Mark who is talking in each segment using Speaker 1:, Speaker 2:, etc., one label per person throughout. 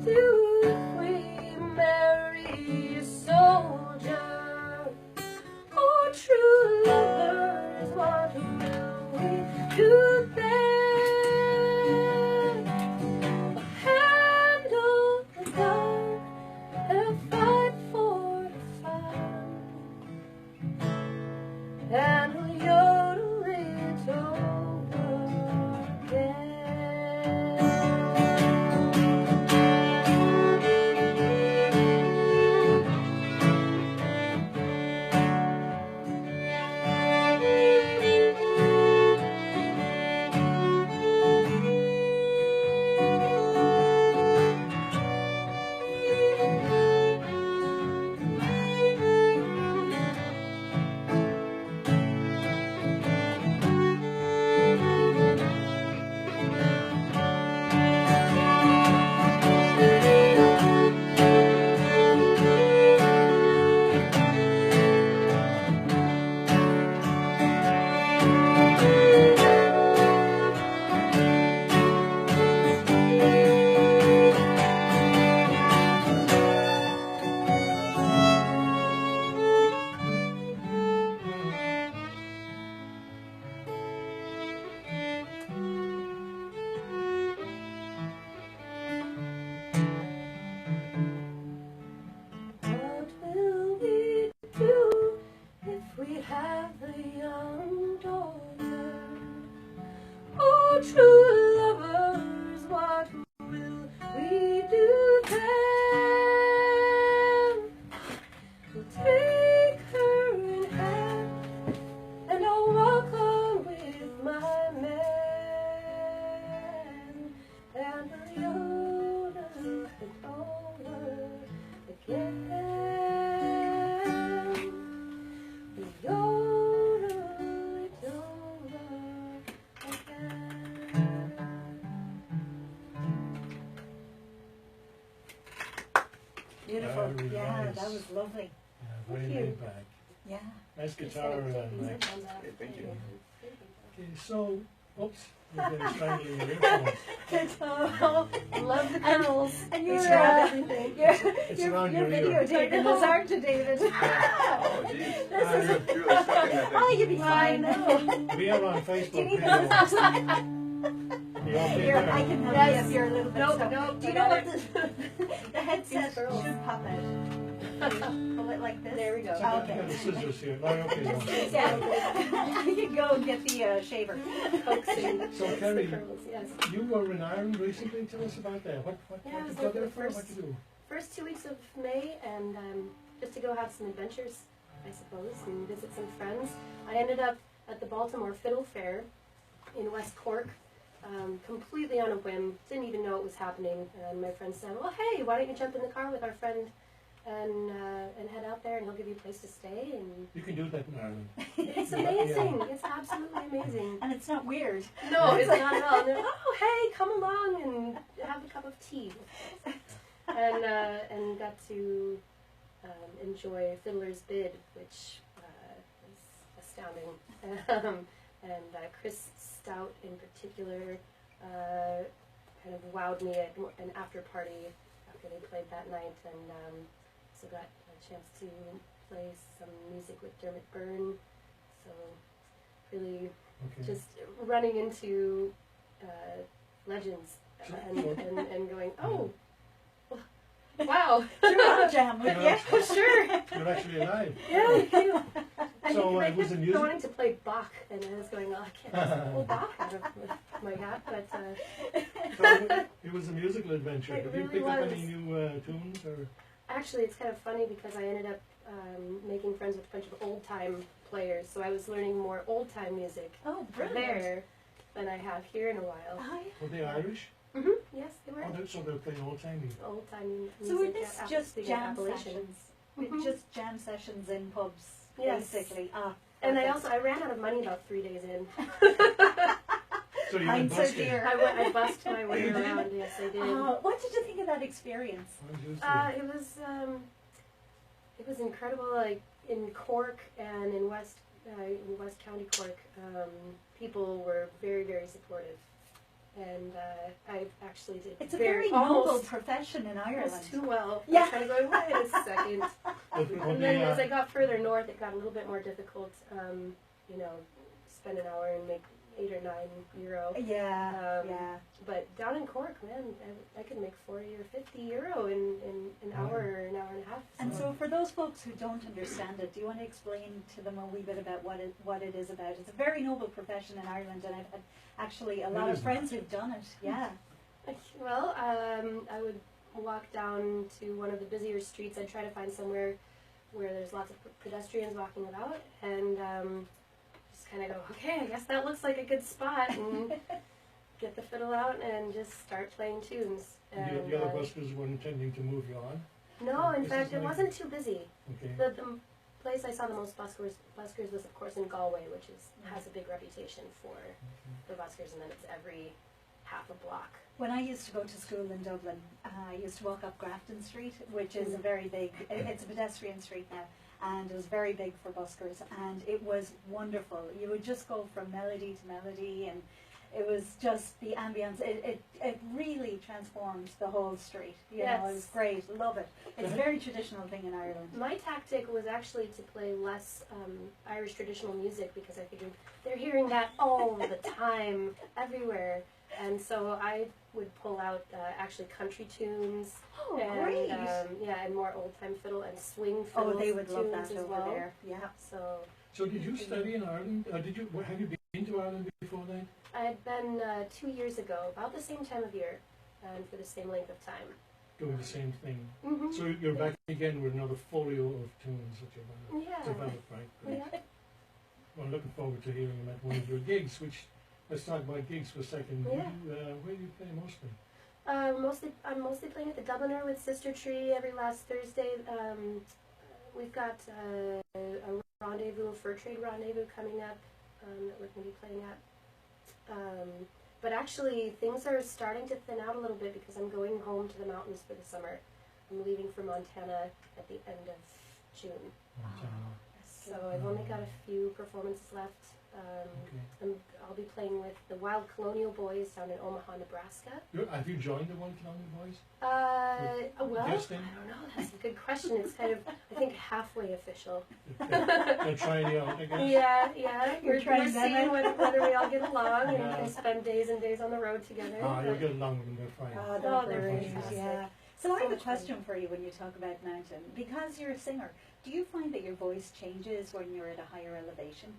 Speaker 1: do if we marry a soldier? Oh, true lovers, what will we do then? Handle the gun and fight for the fun, and we'll yodel it over again. What will we do if we have a young daughter? Oh, true lovers, what will we do then? We'll take her in hand, and I'll walk on with my man, and we'll yodel it over again. We'll yodel it over again.
Speaker 2: Beautiful.
Speaker 3: Very
Speaker 2: Yeah,
Speaker 3: nice.
Speaker 2: that was lovely.
Speaker 3: Yeah, very
Speaker 1: Thank you.
Speaker 3: laid back.
Speaker 2: Yeah.
Speaker 3: Nice guitar and Mike.
Speaker 4: Thank you.
Speaker 3: Okay, so, oops, you're very strangling your earphones.
Speaker 2: Oh,
Speaker 1: Love the girls.
Speaker 2: and
Speaker 1: We
Speaker 2: you're,
Speaker 1: grab everything.
Speaker 3: It's around
Speaker 2: you're
Speaker 3: your ear.
Speaker 2: videotaping this, aren't you, David?
Speaker 4: Oh, geez. You're really stuck in that thing.
Speaker 2: Oh, you'll be fine.
Speaker 3: We are on Facebook
Speaker 2: Do you need
Speaker 3: video.
Speaker 2: those?
Speaker 3: You okay
Speaker 2: Here,
Speaker 3: there?
Speaker 2: I can help
Speaker 1: Yes.
Speaker 2: you if you're a little bit
Speaker 1: Nope,
Speaker 2: stuck.
Speaker 1: nope,
Speaker 2: Do you
Speaker 1: I
Speaker 2: know
Speaker 1: got
Speaker 2: what the headset
Speaker 1: These girls.
Speaker 2: should pop out? Pull it like this.
Speaker 1: There we go.
Speaker 3: So I've
Speaker 2: Okay.
Speaker 3: got the scissors here. No, okay, no.
Speaker 2: Yeah. You can go and get the shaver.
Speaker 1: Coaxing.
Speaker 3: So,
Speaker 1: It's
Speaker 3: Kerri,
Speaker 1: the curls, yes.
Speaker 3: You were in Ireland recently. Tell us about that. What
Speaker 1: Yeah, I was
Speaker 3: you
Speaker 1: there
Speaker 3: got
Speaker 1: for
Speaker 3: there
Speaker 1: the
Speaker 3: for? What
Speaker 1: first-
Speaker 3: you do?
Speaker 1: First 2 weeks of May, and just to go have some adventures, I suppose, and visit some friends. I ended up at the Baltimore Fiddle Fair in West Cork, completely on a whim. Didn't even know it was happening. And my friend said, "Well, hey, why don't you jump in the car with our friend and head out there, and he'll give you a place to stay." And
Speaker 3: You can do that in Ireland.
Speaker 1: it's amazing. It's absolutely amazing.
Speaker 2: And it's not weird.
Speaker 1: No, it's not at all. And they're, "Oh, hey, come along and have a cup of tea," and got to enjoy Fiddler's Bid, which was astounding. And Chris Stout in particular kind of wowed me at an after party after they played that night, and so got a chance to play some music with Dermot Byrne. So really
Speaker 3: Okay.
Speaker 1: just running into legends and going, oh, wow.
Speaker 2: Sure, I'll jam with
Speaker 3: Yeah.
Speaker 2: you.
Speaker 1: Sure.
Speaker 3: You're actually alive.
Speaker 1: Yeah.
Speaker 3: So
Speaker 1: I
Speaker 3: it was a
Speaker 1: kept
Speaker 3: music.
Speaker 1: wanting to play Bach, and I was going, oh, I can't just pull Bach out of my hat, but
Speaker 3: So it was a musical adventure.
Speaker 1: It
Speaker 3: Did you
Speaker 1: really
Speaker 3: pick up
Speaker 1: was.
Speaker 3: any new tunes or?
Speaker 1: actually it's kind of funny because I ended up making friends with a bunch of old-time players, so I was learning more old-time music
Speaker 2: Oh, brilliant.
Speaker 1: there than I have here in a while.
Speaker 2: Oh, yeah.
Speaker 3: Were they Irish?
Speaker 1: Yes, they were.
Speaker 3: So they're playing old timey.
Speaker 1: Old-time music.
Speaker 2: So were this
Speaker 1: at
Speaker 2: just
Speaker 1: the
Speaker 2: jam
Speaker 1: Appalachian.
Speaker 2: sessions?
Speaker 1: Mhm.
Speaker 2: Just jam sessions in pubs,
Speaker 1: Yes.
Speaker 2: basically. Ah,
Speaker 1: And
Speaker 2: perfect.
Speaker 1: I ran out of money about 3 days in.
Speaker 3: So you went
Speaker 2: Hindsight
Speaker 3: busking.
Speaker 2: dear.
Speaker 1: I busked my way around. Yes, I did.
Speaker 2: What did you think of that experience?
Speaker 3: What did you see?
Speaker 1: It was incredible. Like in Cork and in West County Cork, people were very, very supportive. and I actually did.
Speaker 2: It's a very noble
Speaker 1: almost
Speaker 2: profession in Ireland.
Speaker 1: almost too well.
Speaker 2: Yeah.
Speaker 1: I was kind of going, wait a second. And then as I got further north, it got a little bit more difficult. You know, spend an hour and make €8 or €9.
Speaker 2: Yeah, yeah.
Speaker 1: But down in Cork, man, I could make €40 or €50 in an hour or an hour and a half.
Speaker 2: And so for those folks who don't understand it, do you want to explain to them a wee bit about what it is about? It's a very noble profession in Ireland, and I've had actually a lot of friends who've done it. Yeah.
Speaker 1: Well, I would walk down to one of the busier streets. I'd try to find somewhere where there's lots of pedestrians walking about, and just kind of go, okay, I guess that looks like a good spot, and get the fiddle out and just start playing tunes. And,
Speaker 3: the other buskers were intending to move you on?
Speaker 1: No, in fact, it wasn't too busy.
Speaker 3: Okay.
Speaker 1: The place I saw the most buskers was, of course, in Galway, which has a big reputation for the buskers, and then it's every half a block.
Speaker 2: When I used to go to school in Dublin, I used to walk up Grafton Street, which is a very big, it's a pedestrian street now, and it was very big for buskers, and it was wonderful. You would just go from melody to melody, and it was just the ambience. It really transformed the whole street. You know, it was great. Love it. It's a very traditional thing in Ireland.
Speaker 1: My tactic was actually to play less Irish traditional music, because I figured they're hearing that all the time, everywhere. And so I would pull out actually country tunes.
Speaker 2: Oh,
Speaker 1: and,
Speaker 2: great!
Speaker 1: And more old-time fiddle and swing fiddle.
Speaker 2: Oh, they would love that
Speaker 1: as
Speaker 2: over
Speaker 1: well.
Speaker 2: there. Yeah.
Speaker 3: So did you study in Ireland? Have you been to Ireland before that?
Speaker 1: I had been 2 years ago, about the same time of year, and for the same length of time.
Speaker 3: Doing the same thing.
Speaker 1: Mm-hmm.
Speaker 3: So you're back again with another folio of tunes that you've developed, right?
Speaker 1: Yeah.
Speaker 3: Well, I'm looking forward to hearing them at one of your gigs, which, let's talk about gigs for a second.
Speaker 1: Yeah.
Speaker 3: Where do you play mostly?
Speaker 1: I'm mostly playing at the Dubliner with Sister Tree every last Thursday. We've got a rendezvous, a fur trade rendezvous coming up that we're going to be playing at. But actually, things are starting to thin out a little bit because I'm going home to the mountains for the summer. I'm leaving for Montana at the end of June.
Speaker 3: Montana.
Speaker 1: So I've only got a few performances left. I'll be playing with the Wild Colonial Boys down in Omaha, Nebraska.
Speaker 3: Have you joined the Wild Colonial Boys?
Speaker 1: Well, I
Speaker 3: Guesting?
Speaker 1: don't know. That's a good question. It's kind of, I think, halfway official.
Speaker 3: They're trying you out, I guess.
Speaker 1: Yeah.
Speaker 2: You're trying
Speaker 1: we're
Speaker 2: them
Speaker 1: seeing
Speaker 2: out.
Speaker 1: whether we all get along and spend days and days on the road together.
Speaker 3: You'll get along with them, they're fine.
Speaker 2: Oh,
Speaker 1: they're
Speaker 2: great.
Speaker 1: fantastic.
Speaker 2: Yeah. So I have a
Speaker 1: much fun.
Speaker 2: question for you when you talk about mountain. Because you're a singer, do you find that your voice changes when you're at a higher elevation?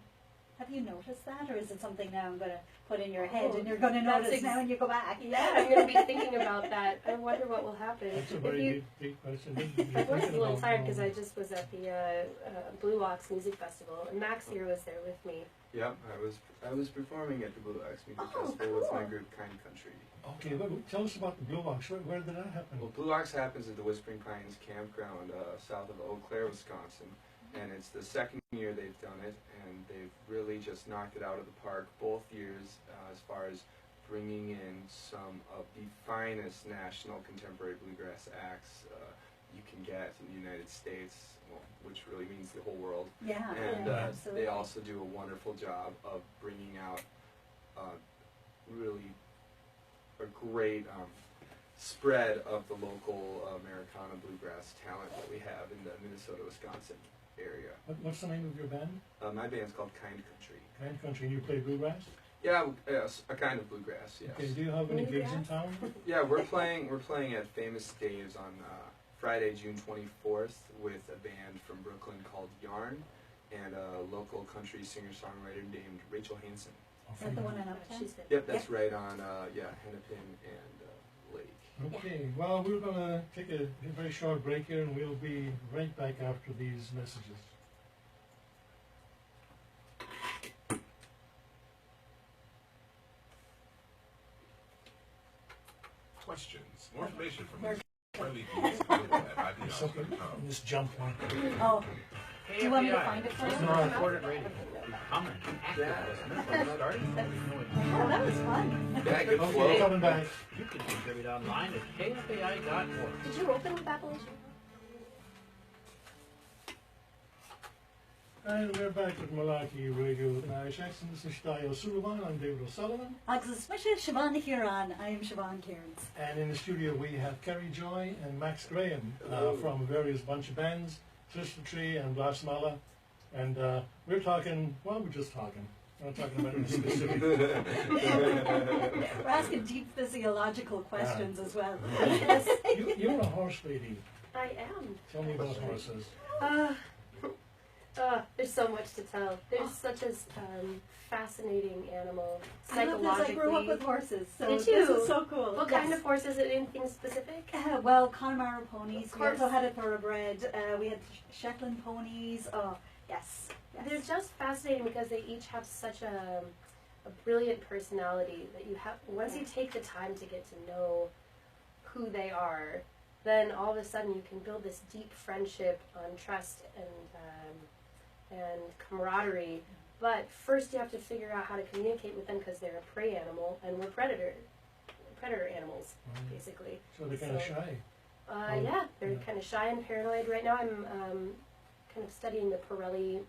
Speaker 2: Have you noticed that, or is it something now I'm going to put in your head and you're going to notice now when you go back?
Speaker 1: Yeah, I'm going to be thinking about that. I wonder what will happen.
Speaker 3: That's a very big question.
Speaker 1: My voice is a little tired because I just was at the Blue Ox Music Festival, and Max here was there with me.
Speaker 4: Yeah, I was performing at the Blue Ox Music Festival with my group Kind Country.
Speaker 3: Okay, well, tell us about the Blue Ox. Where did that happen?
Speaker 4: Well, Blue Ox happens at the Whispering Pines campground south of Eau Claire, Wisconsin. And it's the second year they've done it, and they've really just knocked it out of the park both years as far as bringing in some of the finest national contemporary bluegrass acts you can get in the United States, well, which really means the whole world.
Speaker 2: Yeah,
Speaker 4: And
Speaker 2: absolutely.
Speaker 4: they also do a wonderful job of bringing out really a great spread of the local Americana bluegrass talent that we have in the Minnesota, Wisconsin area.
Speaker 3: What's the name of your band?
Speaker 4: My band's called Kind Country.
Speaker 3: Kind Country, and you play bluegrass?
Speaker 4: Yeah, yes, a kind of bluegrass. Yes.
Speaker 3: Okay, do you have any gigs in town?
Speaker 4: Yeah, we're playing at Famous Dave's on Friday, June 24th, with a band from Brooklyn called Yarn and a local country singer-songwriter named Rachel Hansen.
Speaker 2: Is that the one in Uptown?
Speaker 1: She's good.
Speaker 4: Yep, that's right on Hennepin and Lake.
Speaker 3: Okay, well, we're going to take a very short break here, and we'll be right back after these messages.
Speaker 5: Questions. More information from these friendly people at
Speaker 3: Something
Speaker 5: IBS.com.
Speaker 3: in this jump one.
Speaker 2: Oh, do you want me to find it for you?
Speaker 3: No.
Speaker 6: Recorded radio. Comment. Starting.
Speaker 2: Oh, that was fun.
Speaker 4: Yeah, good
Speaker 3: Okay,
Speaker 4: flow.
Speaker 3: coming back.
Speaker 6: You can contribute online at KFAI.org.
Speaker 1: Did you open with Appalachian?
Speaker 3: And we're back with Malarkey-Radio with an Irish accent. This is Shtayo Sullivan. I'm David O'Sullivan.
Speaker 2: Agus Misha Siobhan Huron. I am Siobhan Cairns.
Speaker 3: And in the studio we have Kerri Joy and Max Graham from various bunch of bands, Sister Tree and Blas Meala. And we're talking, well, we're just talking. We're not talking about anything specific.
Speaker 2: We're asking deep physiological questions as well.
Speaker 3: You're a horse lady.
Speaker 1: I am.
Speaker 3: Tell me about horses.
Speaker 1: There's so much to tell. There's such a fascinating animal
Speaker 2: I love
Speaker 1: psychologically.
Speaker 2: this. I grew up with horses, so
Speaker 1: Did
Speaker 2: this
Speaker 1: you?
Speaker 2: is so cool.
Speaker 1: What kind of horses? Anything specific?
Speaker 2: Well, Connemara ponies.
Speaker 1: Of
Speaker 2: We also
Speaker 1: course.
Speaker 2: had a thoroughbred. We had Shetland ponies. Oh, yes.
Speaker 1: They're just fascinating because they each have such a brilliant personality that you have. Once you take the time to get to know who they are, then all of a sudden you can build this deep friendship on trust and camaraderie. But first you have to figure out how to communicate with them because they're a prey animal and we're predator animals, basically.
Speaker 3: So they're kind of shy.
Speaker 1: Yeah, they're kind of shy and paranoid. Right now I'm kind of studying the Pirelli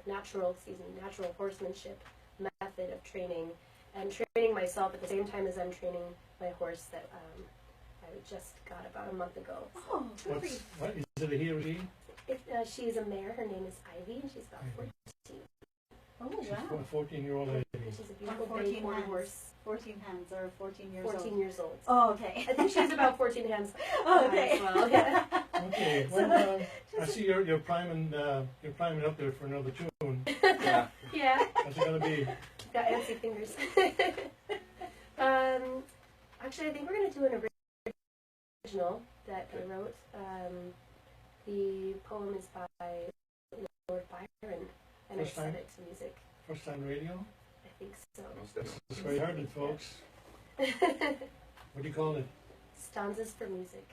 Speaker 1: natural horsemanship method of training and training myself at the same time as I'm training my horse that I just got about a month ago.
Speaker 2: Oh,
Speaker 3: What, is it a he or she?
Speaker 1: She's a mare. Her name is Ivy, and she's about 14.
Speaker 2: oh
Speaker 3: She's
Speaker 2: wow.
Speaker 3: a 14-year-old lady.
Speaker 1: She's a beautiful
Speaker 2: 14
Speaker 1: bay quarter
Speaker 2: hands.
Speaker 1: horse.
Speaker 2: 14 hands or 14 years
Speaker 1: 14
Speaker 2: old.
Speaker 1: years old.
Speaker 2: Oh, okay.
Speaker 1: I think she's about 14 hands.
Speaker 2: Oh, okay.
Speaker 1: As well. Yeah.
Speaker 3: Okay, well, I see you're priming up there for another tune.
Speaker 4: Yeah.
Speaker 1: Yeah.
Speaker 3: What's it gonna be?
Speaker 1: Got antsy fingers. Actually, I think we're gonna do an original that I wrote. The poem is by Lord Byron, and
Speaker 3: First
Speaker 1: I set
Speaker 3: time?
Speaker 1: it to music.
Speaker 3: First time radio?
Speaker 1: I think so.
Speaker 4: Most definitely.
Speaker 3: That's where you heard it, folks. What do you call it?
Speaker 1: Stanzas for music.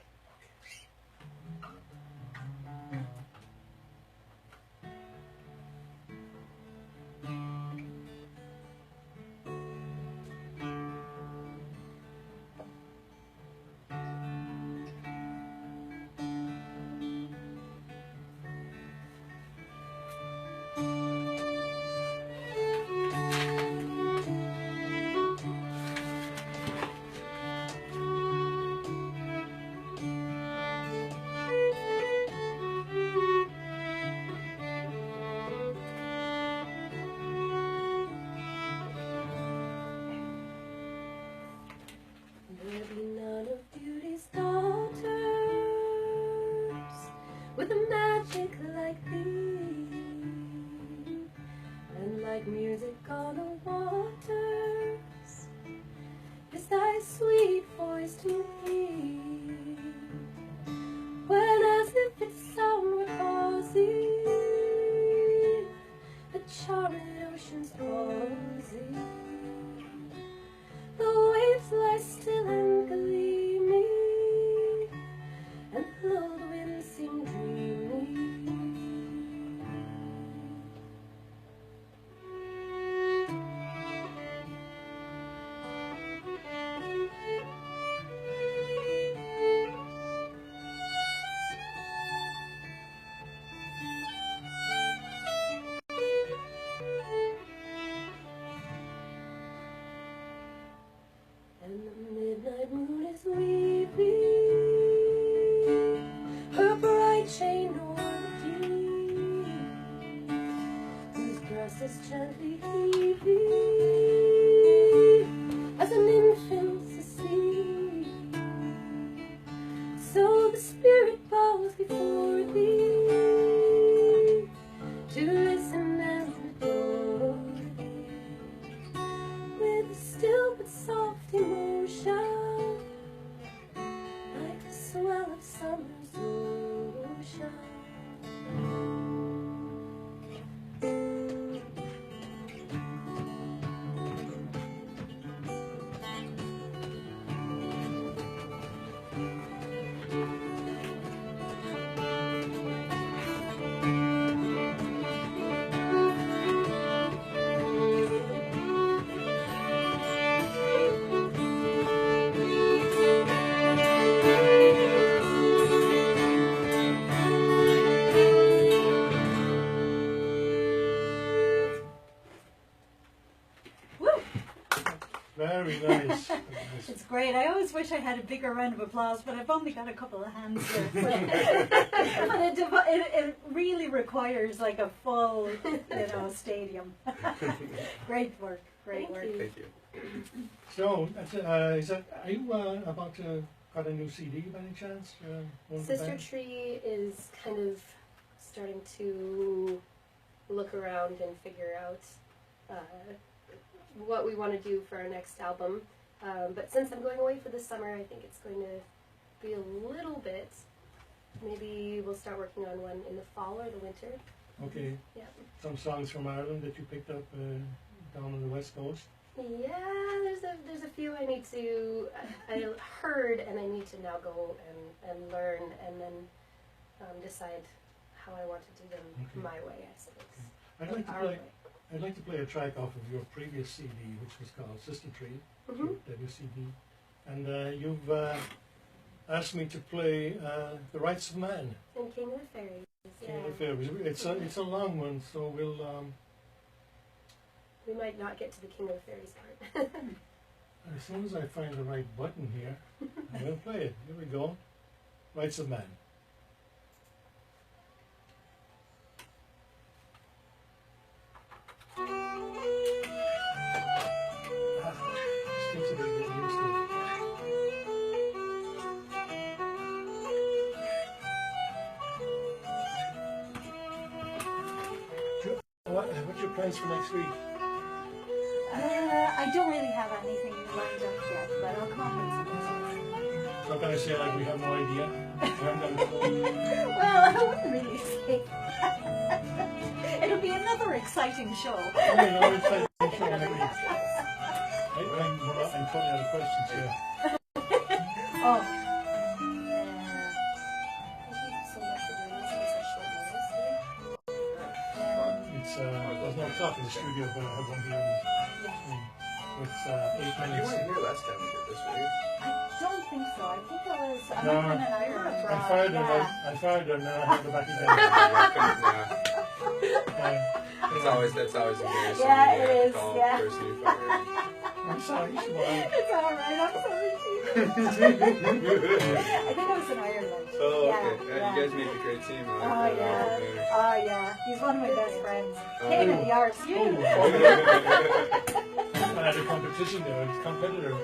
Speaker 1: There be none of beauty's daughters with a magic like thee, and like music on the waters is thy sweet voice to me. When as if its sound recalls thee, the charmed ocean's palsy. The waves lie still and gleaming, and the lulled winds seem dreamy. And the midnight moon is weeping, her bright chain o'er the deep, whose breast is gently heaving as an infant's asleep. So the spirit bows before thee to listen and adore thee with a still but soft emotion, like the swell of summer's ocean.
Speaker 2: It's great. I always wish I had a bigger round of applause, but I've only got a couple of hands here. But it really requires like a full, stadium. Great work. Great work.
Speaker 4: Thank you.
Speaker 3: So, are you about to got a new CD by any chance? One of the
Speaker 1: Sister
Speaker 3: bands?
Speaker 1: Tree is kind of starting to look around and figure out what we want to do for our next album. But since I'm going away for the summer, I think it's going to be a little bit. Maybe we'll start working on one in the fall or the winter.
Speaker 3: Okay.
Speaker 1: Yeah.
Speaker 3: Some songs from Ireland that you picked up down on the West Coast.
Speaker 1: Yeah, there's a few I need to. I heard and I need to now go and learn and then decide how I want to do them my way. I suppose.
Speaker 3: I'd like to play a track off of your previous CD, which was called Sister Tree, your debut CD, and you've asked me to play The Rights of Man.
Speaker 1: And King of the Fairies.
Speaker 3: King of the Fairies. It's a long one, so we'll.
Speaker 1: We might not get to the King of the Fairies part.
Speaker 3: As soon as I find the right button here, I'm going to play it. Here we go. Rights of Man. Still a bit getting used to it. What's your plans for next week?
Speaker 2: I don't really have anything lined up yet, but I'll come up with something.
Speaker 3: Not going to say like we have no idea. We haven't got a clue.
Speaker 2: Well, I wouldn't really say. It'll be another exciting show.
Speaker 3: Another exciting show next week. I'm totally out of questions here.
Speaker 2: Oh.
Speaker 1: Thank you so much for doing this on such short notice today.
Speaker 3: There's no clock in the studio, but I have one here. It's 8
Speaker 4: You
Speaker 3: minutes.
Speaker 4: weren't here last time we did this, were you?
Speaker 2: I don't think so. I think it was. I
Speaker 3: No,
Speaker 2: might have been in Ireland.
Speaker 3: I fired them.
Speaker 2: Yeah.
Speaker 3: I fired them. Now I have to go back again.
Speaker 4: That's always embarrassing.
Speaker 2: Yeah,
Speaker 4: You
Speaker 2: it
Speaker 4: have to
Speaker 2: is,
Speaker 4: call
Speaker 2: yeah.
Speaker 4: the person you fired.
Speaker 3: I'm sorry, Siobhan.
Speaker 2: It's all right. I'm sorry. I think I was in Ireland.
Speaker 4: Oh,
Speaker 2: Yeah,
Speaker 4: okay.
Speaker 2: yeah.
Speaker 4: You guys make a great team. I
Speaker 2: Oh
Speaker 4: like that.
Speaker 2: yeah.
Speaker 4: Okay.
Speaker 2: Oh yeah. He's one of my best friends. Pain in the arse. You.
Speaker 3: I had a competition there. It's competitor.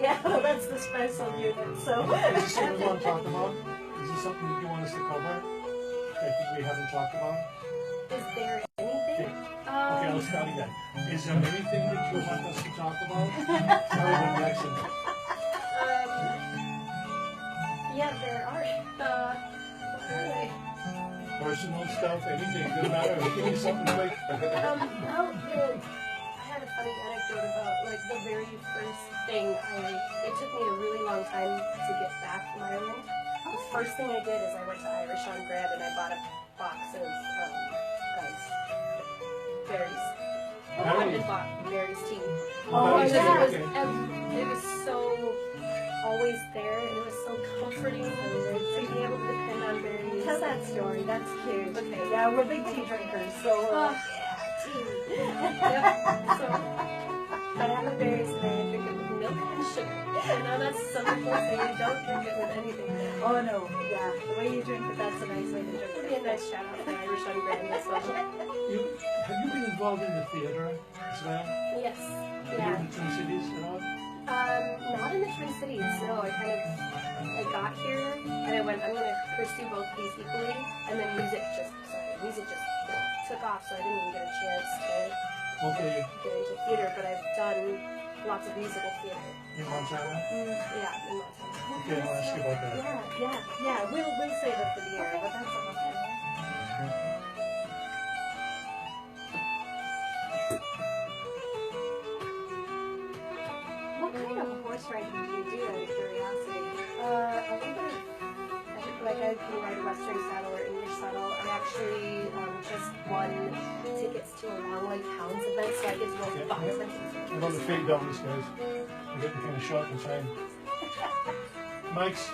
Speaker 2: Yeah. Well, that's the special unit. So.
Speaker 3: Is this something we want to talk about? Is this something that you want us to cover that we haven't talked about?
Speaker 1: Is there anything?
Speaker 3: Okay, let's start again. Is there anything that you want us to talk about? Sorry about the accent.
Speaker 1: Yeah, there are. What are they?
Speaker 3: Personal stuff, anything, doesn't matter. Give me something quick.
Speaker 1: I had a funny anecdote about like the very first thing. It took me a really long time to get back from Ireland. The first thing I did is I went to Irish on Grad and I bought a box of berries.
Speaker 3: Berries?
Speaker 1: I bought berries tea.
Speaker 2: Oh,
Speaker 1: Because
Speaker 2: yeah.
Speaker 1: it was so always there and it was so comforting to be able to depend on berries.
Speaker 2: Tell that story. That's cute.
Speaker 1: Okay.
Speaker 2: Yeah, we're big tea drinkers, so.
Speaker 1: Oh, yeah, tea. Yep. So, I have the berries and I drink it with milk and sugar. I know that's some people say you don't drink it with anything.
Speaker 2: Oh no, yeah. The way you drink it, that's a nice way to drink
Speaker 1: It'd be a
Speaker 2: it.
Speaker 1: nice shout out for Irish on Grand as well.
Speaker 3: Have you been involved in the theatre as well?
Speaker 1: Yes.
Speaker 3: Here
Speaker 1: Yeah.
Speaker 3: in the Twin Cities at all?
Speaker 1: Not in the Twin Cities, no. I got here and I went, I'm going to pursue both of these equally, and then music just took off, so I didn't even get a chance to
Speaker 3: Okay,
Speaker 1: get into theater, but I've done lots of musical theater.
Speaker 3: in Montana?
Speaker 1: Yeah, in Montana.
Speaker 3: Okay, I'll ask you about that.
Speaker 2: Yeah. We'll save it for the air, but that's enough. What kind of horse riding do you do, out of curiosity?
Speaker 1: A little bit of, like I can ride a Western saddle or English saddle. I actually just won tickets to a Long Leg Hounds event, so I get to go
Speaker 3: Yeah,
Speaker 1: box
Speaker 3: yeah.
Speaker 1: hunting.
Speaker 3: I'm going to fade down this, guys. I'm getting kind of short in time. Mike's.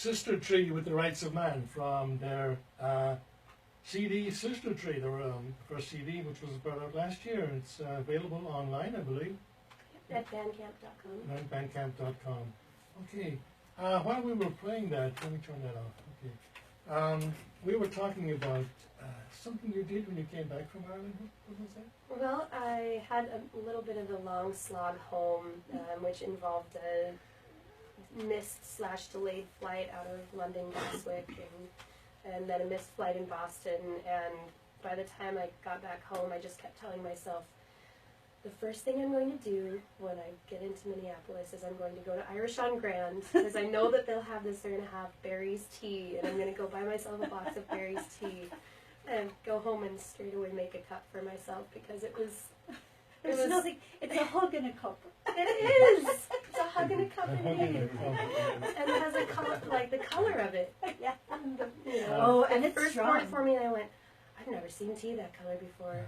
Speaker 3: Sister Tree with the Rights of Man from their CD Sister Tree, their first CD, which was brought out last year. It's available online, I believe.
Speaker 1: At bandcamp.com.
Speaker 3: On bandcamp.com. Okay. While we were playing that, let me turn that off. Okay. We were talking about something you did when you came back from Ireland. What was that?
Speaker 1: Well, I had a little bit of a long slog home, which involved a missed/delayed flight out of London Gatwick, and then a missed flight in Boston. And by the time I got back home, I just kept telling myself, the first thing I'm going to do when I get into Minneapolis is I'm going to go to Irish on Grand, because I know that they'll have this. They're going to have Barry's tea, and I'm going to go buy myself a box of Barry's tea and go home and straight away make a cup for myself, because it was...
Speaker 2: There's nothing. It's a hug in a cup.
Speaker 1: It is. It's a hug in a cup indeed. And it has a color, like the color of it.
Speaker 2: Yeah.
Speaker 1: And
Speaker 2: And
Speaker 1: it
Speaker 2: it's
Speaker 1: first
Speaker 2: strong.
Speaker 1: poured for me, and I went, I've never seen tea that color before.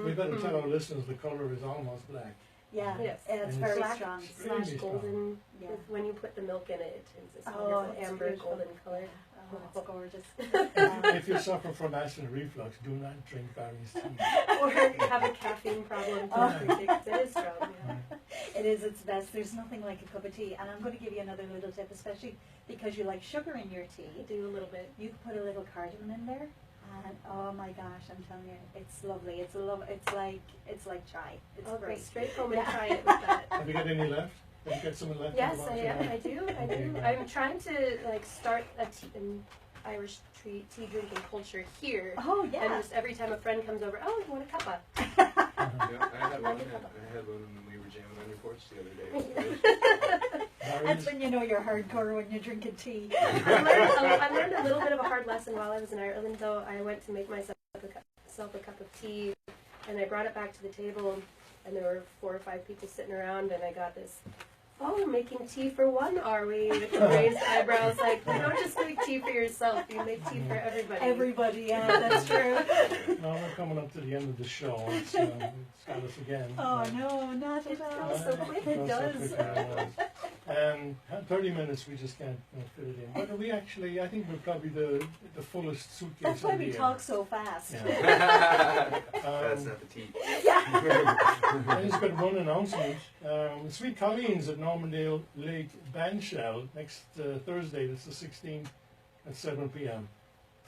Speaker 3: We better tell our listeners the color is almost black.
Speaker 2: Yeah.
Speaker 1: Yes.
Speaker 2: It's
Speaker 3: And
Speaker 2: very
Speaker 1: Black
Speaker 2: strong.
Speaker 3: Really
Speaker 1: slash golden.
Speaker 2: Yeah.
Speaker 1: When you put the milk in it, it turns this
Speaker 2: Oh,
Speaker 1: wonderful
Speaker 2: it's
Speaker 1: amber
Speaker 2: beautiful.
Speaker 1: golden color.
Speaker 2: Oh, it's gorgeous.
Speaker 3: If you suffer from acid reflux, do not drink Barry's tea.
Speaker 1: Or have a caffeine problem. It is strong. Yeah.
Speaker 2: It is its best. There's nothing like a cup of tea. And I'm going to give you another little tip, especially because you like sugar in your tea.
Speaker 1: I do a little bit.
Speaker 2: You can put a little cardamom in there, and oh my gosh, I'm telling you, it's lovely. It's like chai. It's
Speaker 1: I'll go
Speaker 2: great.
Speaker 1: straight home and try it with that.
Speaker 3: Have you got any left? Have you got some left?
Speaker 1: Yes,
Speaker 3: in the box?
Speaker 1: I do.
Speaker 3: Okay.
Speaker 1: I'm trying to start an Irish tea drinking culture here.
Speaker 2: Oh
Speaker 1: And
Speaker 2: yeah.
Speaker 1: just every time a friend comes over, oh, you want a cuppa?
Speaker 4: Yeah, I had one when we were jamming on your porch the other day.
Speaker 2: That's
Speaker 3: Barry's,
Speaker 2: when you know you're hardcore when you're drinking tea.
Speaker 1: I learned a little bit of a hard lesson while I was in Ireland, though. I went to make myself a cup of tea, and I brought it back to the table, and there were 4 or 5 people sitting around, and I got this, oh, making tea for one, are we? With the raised eyebrows, like, you don't just make tea for yourself, you make tea for everybody.
Speaker 2: Everybody, yeah, that's true.
Speaker 3: no, we're coming up to the end of the show. It's got us again.
Speaker 2: Oh no, not at all.
Speaker 1: goes so quick.
Speaker 2: It does.
Speaker 3: 30 minutes, we just can't fit it in. But we actually, I think we're probably the fullest suitcase.
Speaker 2: That's why
Speaker 3: in
Speaker 2: we
Speaker 3: the
Speaker 2: talk so fast.
Speaker 3: Yeah.
Speaker 4: That's not the tea.
Speaker 3: I just got one announcement. Sweet Colleen's at Normandale Lake Bandshell next Thursday, that's the 16th at 7 p.m.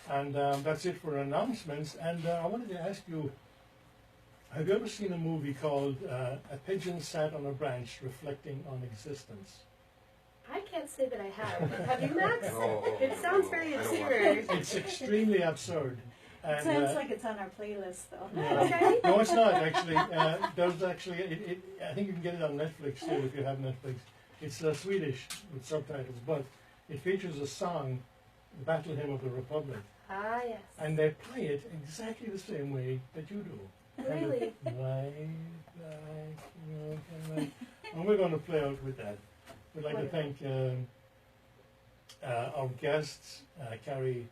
Speaker 3: And that's it for announcements. And I wanted to ask you, have you ever seen a movie called A Pigeon Sat on a Branch Reflecting on Existence?
Speaker 1: I can't say that I have. Have you, Max?
Speaker 4: Oh,
Speaker 1: It sounds very
Speaker 4: I don't want
Speaker 1: obscure.
Speaker 3: It's extremely absurd.
Speaker 2: It
Speaker 3: And,
Speaker 2: sounds like it's on our playlist though.
Speaker 3: yeah.
Speaker 1: Okay.
Speaker 3: No, it's not actually. There's actually, I think you can get it on Netflix too if you have Netflix. It's Swedish with subtitles, but it features a song, the Battle Hymn of the Republic,
Speaker 1: Ah, yes.
Speaker 3: and they play it exactly the same way that you do. Kind of
Speaker 1: Really?
Speaker 3: and we're going to play out with that. We'd like to thank our guests, Kerri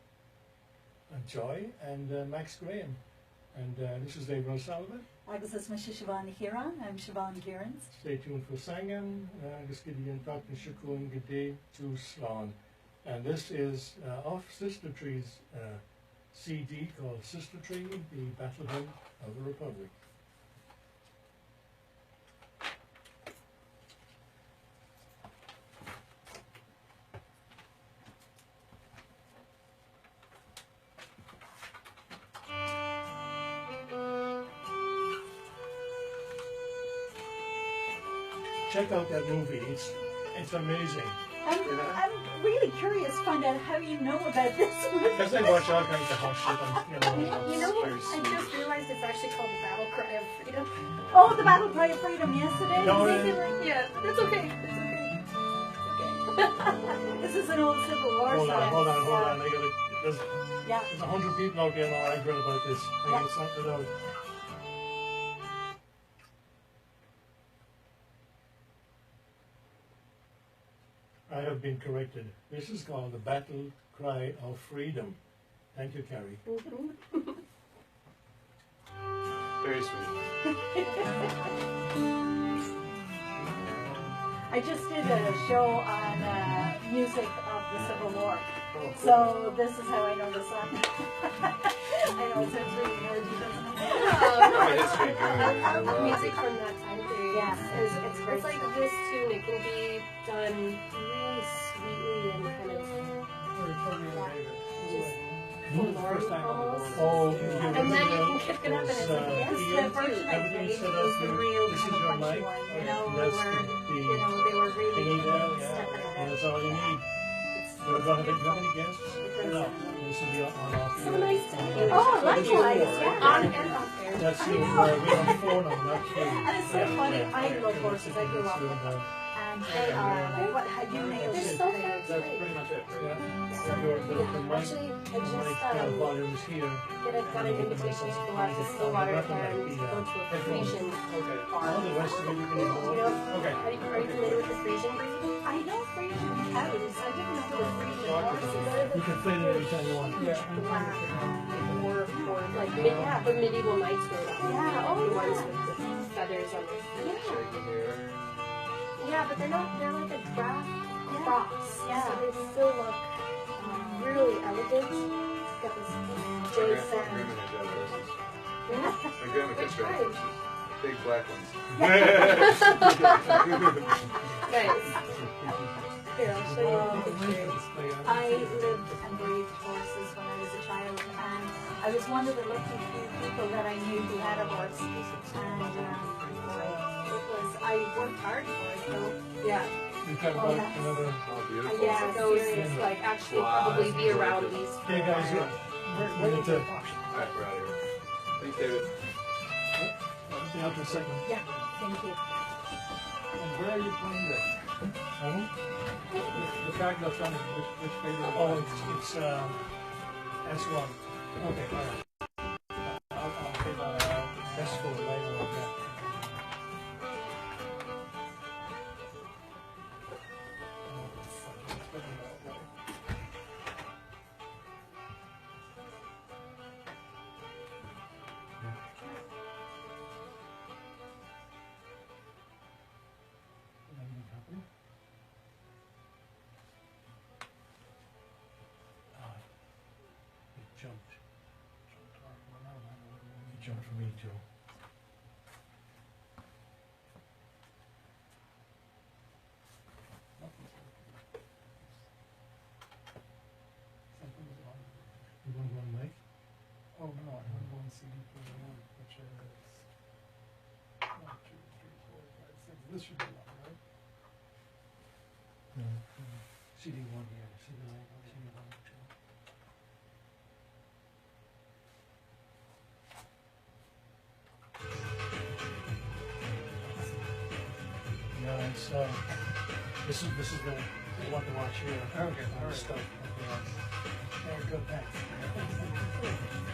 Speaker 3: Joy and Max Graham. And this is Dave O'Sullivan.
Speaker 2: Agus is Mr. Siobhan Hiran. I'm Siobhan Gearans.
Speaker 3: Stay tuned for Sangam. Agus Gideon Dr. Shukun Gade to Slán. And this is off Sister Tree's CD called Sister Tree, the Battle Hymn of the Republic. Check out that movie. It's amazing.
Speaker 2: I'm really curious to find out how you know about this movie.
Speaker 3: Because they watch all kinds of hot shit on,
Speaker 1: You know what?
Speaker 4: Very
Speaker 1: I
Speaker 4: sweet.
Speaker 1: just realized it's actually called the Battle Cry of Freedom.
Speaker 2: Oh, the Battle Cry of Freedom yesterday.
Speaker 3: No,
Speaker 1: Yeah, it's okay. It's okay.
Speaker 2: This is an old Civil War
Speaker 3: Hold
Speaker 2: song.
Speaker 3: on. I gotta, there's
Speaker 2: Yeah.
Speaker 3: 100 people out there now arguing about this. I gotta sort it out. I have been corrected. This is called the Battle Cry of Freedom. Thank you, Kerri.
Speaker 4: Very sweet.
Speaker 2: I just did a show on music of the Civil War. So this is how I know the song. I know it sounds really nerdy, doesn't it?
Speaker 4: I'm a history
Speaker 1: I
Speaker 4: guru.
Speaker 1: love music from that time period.
Speaker 2: Yeah, it's great.
Speaker 1: It's like
Speaker 2: stuff.
Speaker 1: this tune. It can be done really sweetly and kind of
Speaker 3: First time on the board.
Speaker 1: almost.
Speaker 3: Oh,
Speaker 1: And then you can kick it up and it's like,
Speaker 2: Yes,
Speaker 1: yes,
Speaker 2: the version I
Speaker 3: everything's
Speaker 2: played
Speaker 3: set
Speaker 2: was
Speaker 3: up
Speaker 2: the
Speaker 3: here.
Speaker 2: real
Speaker 3: This
Speaker 2: kind
Speaker 3: is
Speaker 2: of
Speaker 3: your
Speaker 2: punchy
Speaker 3: mic.
Speaker 2: one. You
Speaker 3: Okay,
Speaker 2: know,
Speaker 3: that's
Speaker 2: where,
Speaker 3: the
Speaker 2: you know, they were really
Speaker 3: thingy there,
Speaker 2: stepping
Speaker 3: yeah.
Speaker 2: it up.
Speaker 3: That's all you need. We're gonna have any guests? No, this is the on-off.
Speaker 1: So nice to meet you.
Speaker 2: Oh, likewise, yeah.
Speaker 1: On and off air.
Speaker 3: That's the, we're on 4 now, not 3.
Speaker 2: And it's so funny. I love horses. I grew up with them. And they are like, what, you nailed
Speaker 1: They're
Speaker 2: it.
Speaker 1: so
Speaker 2: They-
Speaker 1: fancy.
Speaker 6: That's pretty much it, right?
Speaker 3: Yeah.
Speaker 1: So,
Speaker 3: The mic,
Speaker 1: actually, I
Speaker 3: the mic
Speaker 1: just
Speaker 3: volume is here.
Speaker 1: got an invitation to go out to Stillwater and go to a Frisian
Speaker 5: Okay.
Speaker 3: All
Speaker 1: farm.
Speaker 3: the rest of it you can
Speaker 1: You
Speaker 3: ignore.
Speaker 1: know,
Speaker 5: Okay.
Speaker 1: are you familiar with the Frisian breed?
Speaker 2: I know Frisian cows. I didn't know there were Frisian horses.
Speaker 3: You can fade it anytime you want.
Speaker 1: Like the medieval knights were
Speaker 2: Yeah, oh,
Speaker 1: the ones
Speaker 2: yeah.
Speaker 1: with the feathers on their feet.
Speaker 4: Shaggy hair.
Speaker 1: Yeah, but they're not. They're like a draft cross.
Speaker 2: Yeah.
Speaker 1: So they still look really elegant. Got this J
Speaker 4: My
Speaker 1: sound.
Speaker 4: grandma had horses.
Speaker 1: Yeah.
Speaker 4: My grandma
Speaker 1: Which
Speaker 4: kept red
Speaker 1: kind?
Speaker 4: horses. Big black ones.
Speaker 1: Nice. Here, I'll show you the pictures.
Speaker 2: I lived and breathed horses when I was a child, and I was one of the lucky few people that I knew who had a horse. And it was, I worked hard for it, though.
Speaker 1: Yeah.
Speaker 3: We've got about another.
Speaker 4: Oh, beautiful.
Speaker 1: Yeah, those like actually probably be around these.
Speaker 3: Hey guys, we need to.
Speaker 4: Alright, we're out of here. Thanks, David.
Speaker 3: Stay out for a second.
Speaker 2: Yeah, thank you.
Speaker 5: And where are you playing this? The fact that's on which page of the
Speaker 3: Oh, it's S1. Okay, all right. I'll take S4 later. Okay. Jumped for me too. You want one mic?
Speaker 7: Oh no, I have one CD player one, which is 1, 2, 3, 4, 5, 6. This should be one, right?
Speaker 3: No. CD1 here. CD1. Yeah, it's this is the one to watch here.
Speaker 7: Okay, all right.
Speaker 3: Stuff.
Speaker 7: Very good, thanks.